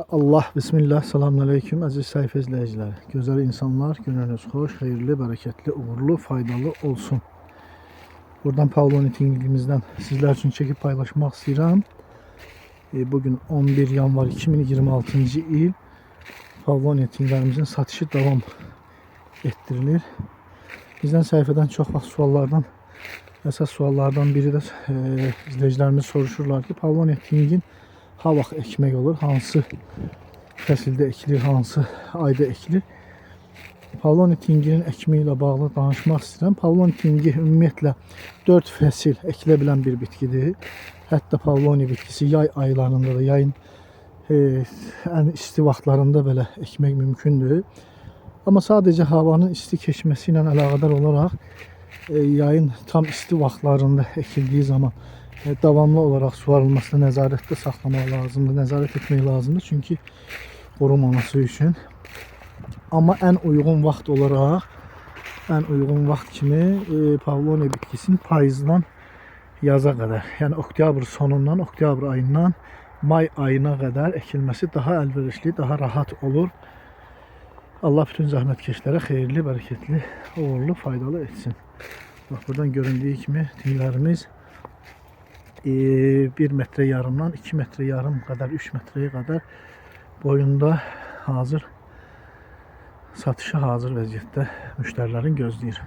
Allah, Bismillah, selamünaleyküm əziz səhifə izləyiciləri. Gözəl insanlar, gününüz xoş, xeyirli, bərəkətli, uğurlu, faydalı olsun. Buradan Pavloni Tinglimizdən sizlər üçün çəkib paylaşmaq istəyirəm. Bugün 11 yanvar 2026-cı il Pavloni Tinglərimizin satışı davam etdirilir. Bizdən səhifədən çox vaxt suallardan, əsas suallardan biri də izləyicilərimiz soruşurlar ki, Pavloni Tingin ha vaxt ekmək olur, hansı fəsildə ekilir, hansı ayda ekilir. Pavloni Tinginin əkməyi ilə bağlı danışmaq istəyirəm. Pavloni Tingi ümumiyyətlə 4 fəsil ekilə bilən bir bitkidir. Hətta Pavloni bitkisi yay aylarında da, yayın ən isti vaxtlarında belə ekmək mümkündür. Amma sadəcə havanın isti keçməsi ilə əlaqədar olaraq yayın tam isti vaxtlarında ekildiyi zaman davamlı olarak suvarılmasını nəzarətdə saxlamaq lazımdır, nəzarət etmək lazımdır. Çünki qorumaması üçün. Amma ən uyğun vaxt olaraq, ən uyğun vaxt kimi Pavloni bitkisinin payızdan yaza qədər, yəni oktyabr sonundan, oktyabr ayından may ayına qədər ekilməsi daha əlverişli, daha rahat olur. Allah bütün zəhmətkeşlərə xeyirli, bərəkətli, uğurlu, faydalı etsin. Bax, buradan göründüyü kimi tinglərimiz 1 metre yarımdan 2 metre yarım kadar, 3 metreye kadar boyunda hazır, satışa hazır vəziyyətdə müştərilərin gözləyir.